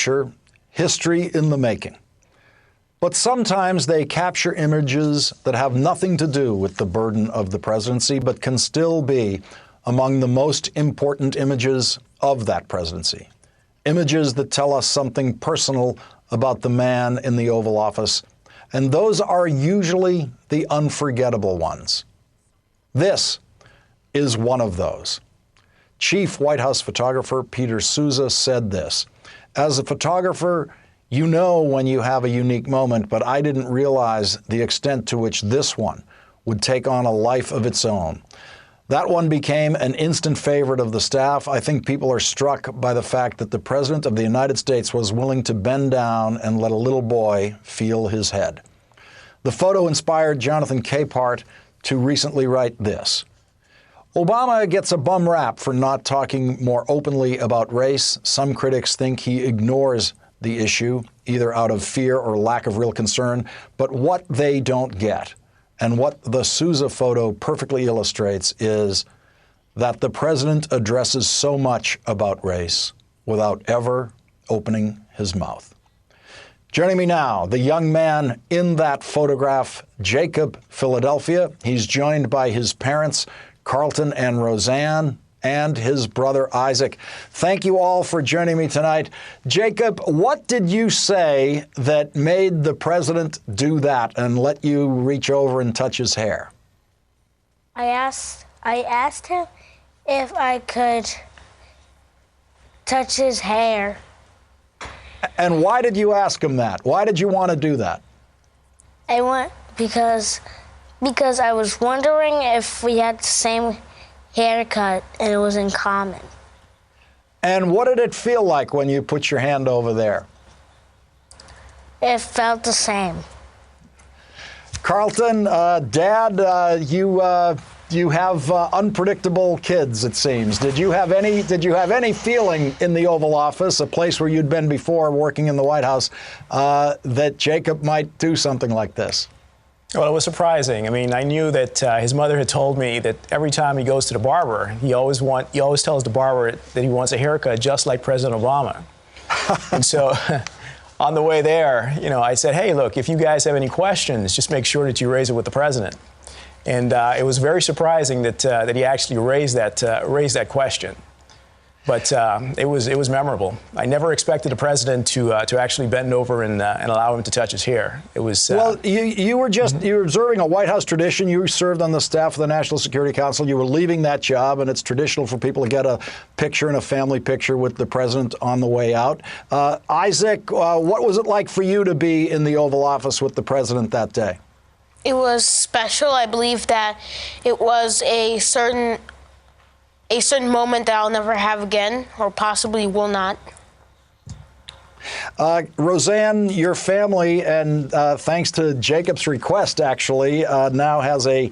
picture, history in the making. But sometimes they capture images that have nothing to do with the burden of the presidency, but can still be among the most important images of that presidency. Images that tell us something personal about the man in the Oval Office, and those are usually the unforgettable ones. This is one of those. Chief White House photographer Peter Sousa said this: "As a photographer, you know when you have a unique moment, but I didn't realize the extent to which this one would take on a life of its own. That one became an instant favorite of the staff. I think people are struck by the fact that the President of the United States was willing to bend down and let a little boy feel his head." The photo inspired Jonathan Capehart to recently write this: "Obama gets a bum rap for not talking more openly about race. Some critics think he ignores the issue, either out of fear or lack of real concern. But what they don't get, and what the Sousa photo perfectly illustrates, is that the president addresses so much about race without ever opening his mouth." Joining me now, the young man in that photograph, Jacob Philadelphia. He's joined by his parents, Carlton and Roseanne, and his brother Isaac. Thank you all for joining me tonight. Jacob, what did you say that made the president do that and let you reach over and touch his hair? I asked him if I could touch his hair. And why did you ask him that? Why did you want to do that? Because I was wondering if we had the same haircut and it was in common. And what did it feel like when you put your hand over there? It felt the same. Carlton, Dad, you have unpredictable kids, it seems. Did you have any feeling in the Oval Office, a place where you'd been before working in the White House, that Jacob might do something like this? Well, it was surprising. I mean, I knew that his mother had told me that every time he goes to the barber, he always tells the barber that he wants a haircut just like President Obama. And so on the way there, I said, hey, look, if you guys have any questions, just make sure that you raise it with the president. And it was very surprising that he actually raised that question. But it was memorable. I never expected the president to actually bend over and allow him to touch his hair. It was well. You were observing a White House tradition. You served on the staff of the National Security Council. You were leaving that job, and it's traditional for people to get a picture and a family picture with the president on the way out. Isaac, what was it like for you to be in the Oval Office with the president that day? It was special. I believe that it was a certain moment that I'll never have again, or possibly will not. Roseanne, your family, and thanks to Jacob's request, actually, now has a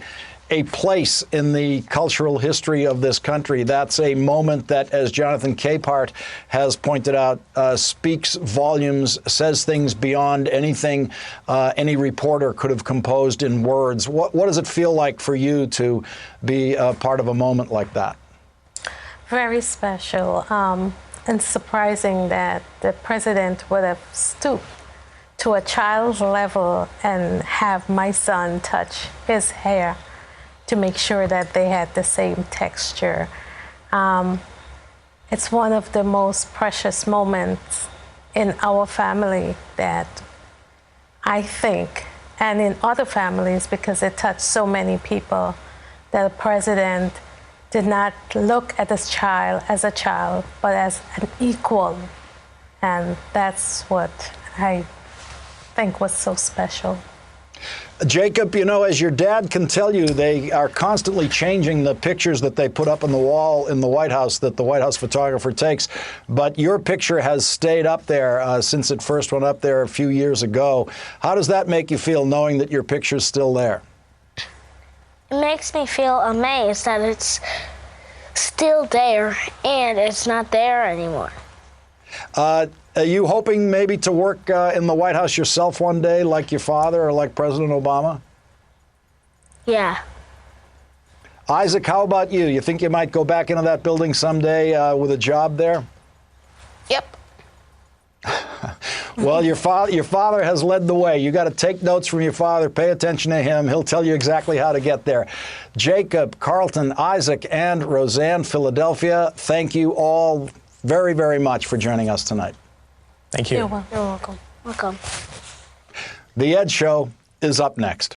place in the cultural history of this country. That's a moment that, as Jonathan Capehart has pointed out, speaks volumes, says things beyond anything any reporter could have composed in words. What does it feel like for you to be part of a moment like that? Very special and surprising that the president would have stooped to a child's level and have my son touch his hair to make sure that they had the same texture. It's one of the most precious moments in our family that I think, and in other families, because it touched so many people, that the president did not look at this child as a child, but as an equal. And that's what I think was so special. Jacob, as your dad can tell you, they are constantly changing the pictures that they put up on the wall in the White House that the White House photographer takes. But your picture has stayed up there since it first went up there a few years ago. How does that make you feel, knowing that your picture's still there? It makes me feel amazed that it's still there and it's not there anymore. Are you hoping maybe to work in the White House yourself one day, like your father or like President Obama? Yeah. Isaac, how about you? You think you might go back into that building someday with a job there? Yep. Well, your father has led the way. You got to take notes from your father. Pay attention to him. He'll tell you exactly how to get there. Jacob, Carlton, Isaac, and Roseanne, Philadelphia, thank you all very, very much for joining us tonight. Thank you. You're welcome. You're welcome. Welcome. The Ed Show is up next.